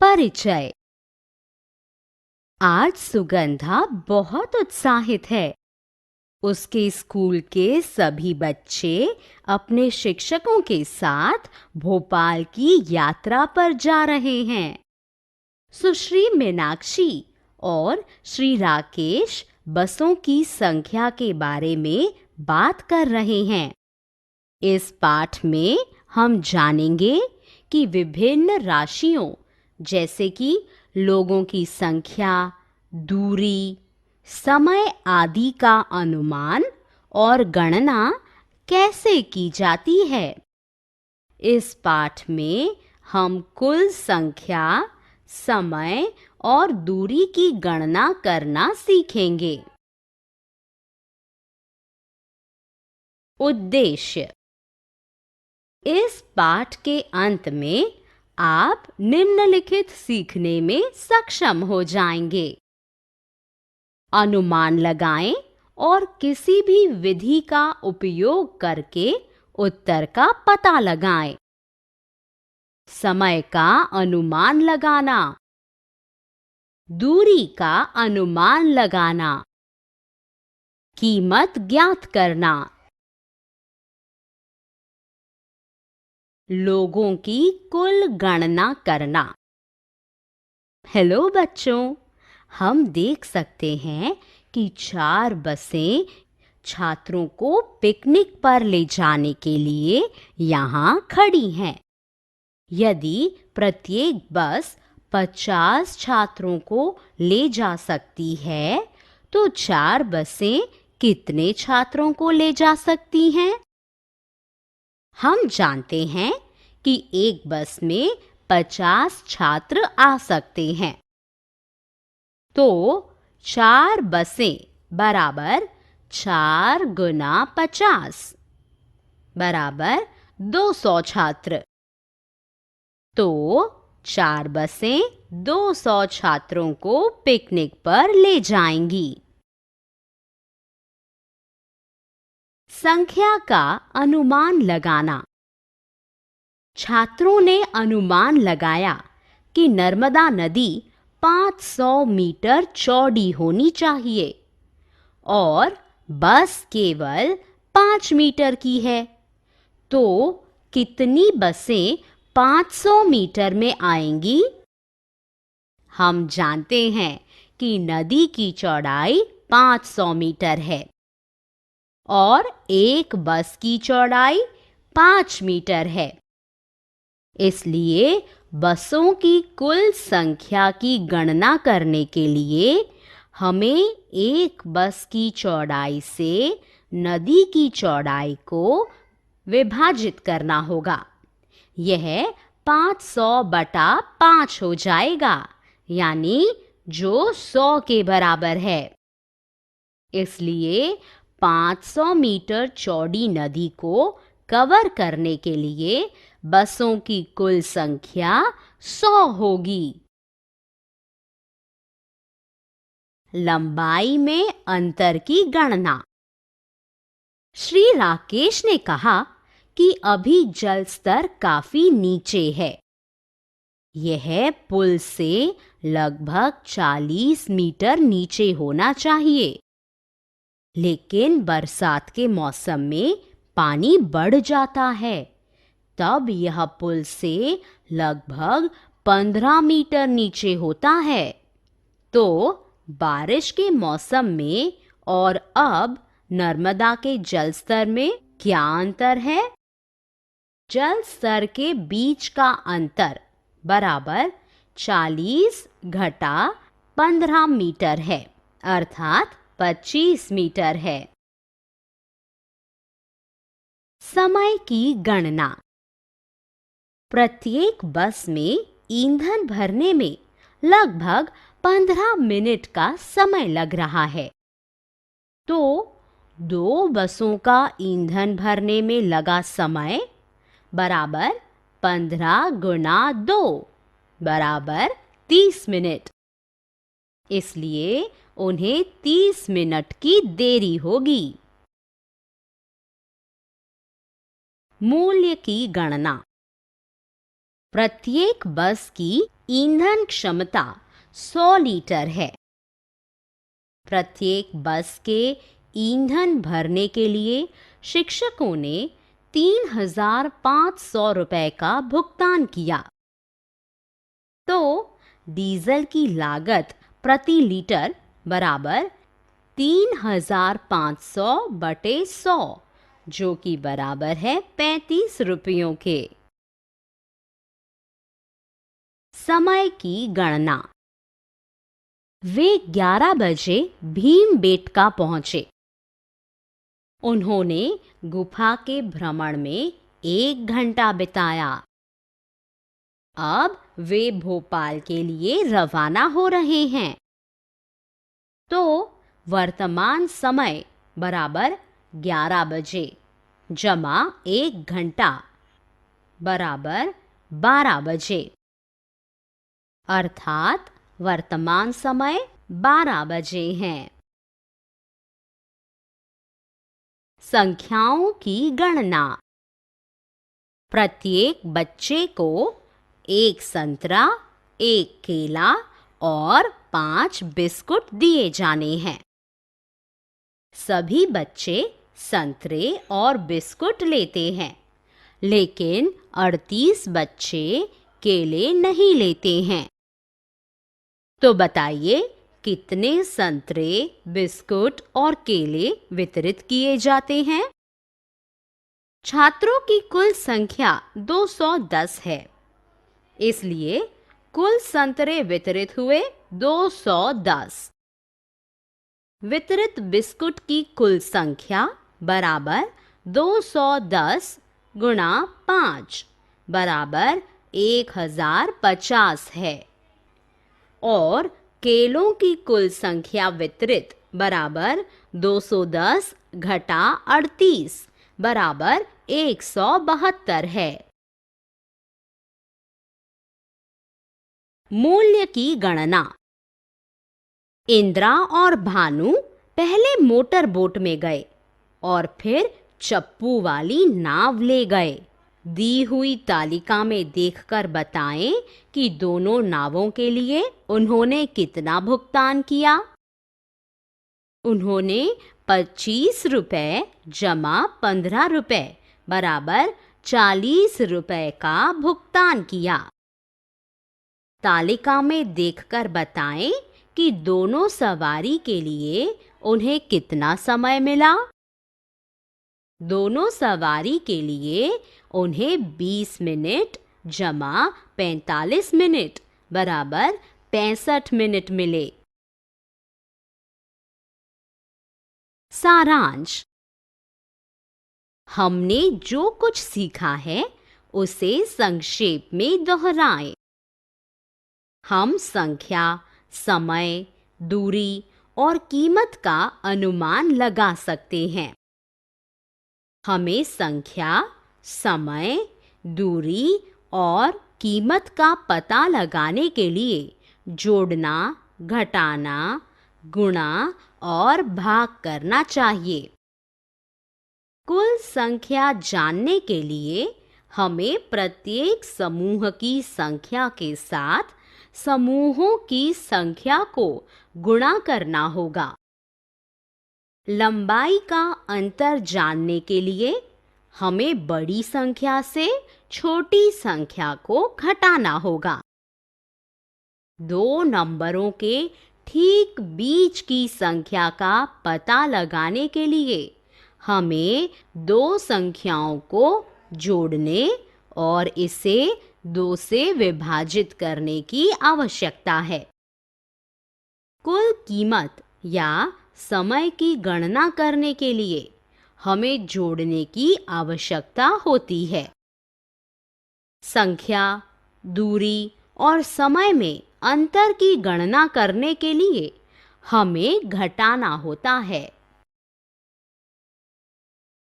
परिचय। आज सुगंधा बहुत उत्साहित है। उसके स्कूल के सभी बच्चे अपने शिक्षकों के साथ भोपाल की यात्रा पर जा रहे हैं। सुश्री मीनाक्षी और श्री राकेश बसों की संख्या के बारे में बात कर रहे हैं। इस पाठ में हम जानेंगे कि विभिन्न राशियों जैसे कि लोगों की संख्या, दूरी, समय आदि का अनुमान और गणना कैसे की जाती है। इस पाठ में हम कुल संख्या, समय और दूरी की गणना करना सीखेंगे। उद्देश्य। इस पाठ के अंत में आप निम्नलिखित सीखने में सक्षम हो जाएंगे। अनुमान लगाएं और किसी भी विधि का उपयोग करके उत्तर का पता लगाएं। समय का अनुमान लगाना, दूरी का अनुमान लगाना, कीमत ज्ञात करना, लोगों की कुल गणना करना। हेलो बच्चों, हम देख सकते हैं कि 4 बसें छात्रों को पिकनिक पर ले जाने के लिए यहाँ खड़ी हैं। यदि प्रत्येक बस 50 छात्रों को ले जा सकती है, तो 4 बसें कितने छात्रों को ले जा सकती हैं? हम जानते हैं कि एक बस में 50 छात्र आ सकते हैं। तो 4 बसें बराबर 4 गुना 50 बराबर 200 छात्र। तो 4 बसें 200 छात्रों को पिकनिक पर ले जाएंगी। संख्या का अनुमान लगाना। छात्रों ने अनुमान लगाया कि नर्मदा नदी 500 मीटर चौड़ी होनी चाहिए और बस केवल 5 मीटर की है। तो कितनी बसें 500 मीटर में आएंगी? हम जानते हैं कि नदी की चौड़ाई 500 मीटर है और एक बस की चौड़ाई 5 मीटर है। इसलिए बसों की कुल संख्या की गणना करने के लिए हमें एक बस की चौड़ाई से नदी की चौड़ाई को विभाजित करना होगा। यह 500 बटा 5 हो जाएगा, यानी जो 100 के बराबर है। इसलिए 500 मीटर चौड़ी नदी को कवर करने के लिए बसों की कुल संख्या 100 होगी। लंबाई में अंतर की गणना। श्री राकेश ने कहा कि अभी जल स्तर काफी नीचे है। यह पुल से लगभग 40 मीटर नीचे होना चाहिए। लेकिन बरसात के मौसम में पानी बढ़ जाता है, तब यह पुल से लगभग 15 मीटर नीचे होता है। तो बारिश के मौसम में और अब नर्मदा के जल स्तर में क्या अंतर है? जल स्तर के बीच का अंतर बराबर 40 घटा 15 मीटर है, अर्थात 25 मीटर है। समय की गणना। प्रत्येक बस में ईंधन भरने में लगभग 15 मिनट का समय लग रहा है। तो 2 बसों का ईंधन भरने में लगा समय बराबर 15 गुना 2 बराबर 30 मिनट। इसलिए उन्हें 30 मिनट की देरी होगी। मूल्य की गणना। प्रत्येक बस की ईंधन क्षमता 100 लीटर है। प्रत्येक बस के ईंधन भरने के लिए शिक्षकों ने 3,500 रुपए का भुगतान किया। तो डीजल की लागत प्रति लीटर बराबर 3,500 बटे 100, जो कि बराबर है 35 रुपयों के। समय की गणना। वे 11 बजे भीमबेटका पहुंचे। उन्होंने गुफा के भ्रमण में 1 घंटा बिताया। अब वे भोपाल के लिए रवाना हो रहे हैं। तो वर्तमान समय बराबर 11 बजे जमा 1 घंटा बराबर 12 बजे, अर्थात वर्तमान समय 12 बजे है। संख्याओं की गणना। प्रत्येक बच्चे को 1 संतरा, 1 केला और 5 बिस्कुट दिए जाने हैं। सभी बच्चे संतरे और बिस्कुट लेते हैं, लेकिन 38 बच्चे केले नहीं लेते हैं। तो बताइए कितने संतरे, बिस्कुट और केले वितरित किए जाते हैं? छात्रों की कुल संख्या 210 है, इसलिए कुल संतरे वितरित हुए 210। वितरित बिस्कुट की कुल संख्या बराबर 210 गुणा 5 बराबर 1050 है और केलों की कुल संख्या वितरित बराबर 210 घटा 38 बराबर 172 है। मूल्य की गणना। इंदिरा और भानु पहले मोटर बोट में गए और फिर चप्पू वाली नाव ले गए। दी हुई तालिका में देखकर बताएं कि दोनों नावों के लिए उन्होंने कितना भुगतान किया। उन्होंने 25 रुपए जमा 15 रुपए बराबर 40 रुपए का भुगतान किया। तालिका में देखकर बताएं कि दोनों सवारी के लिए उन्हें कितना समय मिला। दोनों सवारी के लिए उन्हें 20 मिनट जमा 45 मिनट बराबर 65 मिनट मिले। सारांश। हमने जो कुछ सीखा है उसे संक्षेप में दोहराएं। हम संख्या, समय, दूरी और कीमत का अनुमान लगा सकते हैं। हमें संख्या, समय, दूरी और कीमत का पता लगाने के लिए जोड़ना, घटाना, गुणा और भाग करना चाहिए। कुल संख्या जानने के लिए हमें प्रत्येक समूह की संख्या के साथ समूहों की संख्या को गुणा करना होगा। लंबाई का अंतर जानने के लिए हमें बड़ी संख्या से छोटी संख्या को घटाना होगा। दो नंबरों के ठीक बीच की संख्या का पता लगाने के लिए हमें दो संख्याओं को जोड़ने और इसे 2 से विभाजित करने की आवश्यकता है। कुल कीमत या समय की गणना करने के लिए हमें जोड़ने की आवश्यकता होती है। संख्या, दूरी और समय में अंतर की गणना करने के लिए हमें घटाना होता है।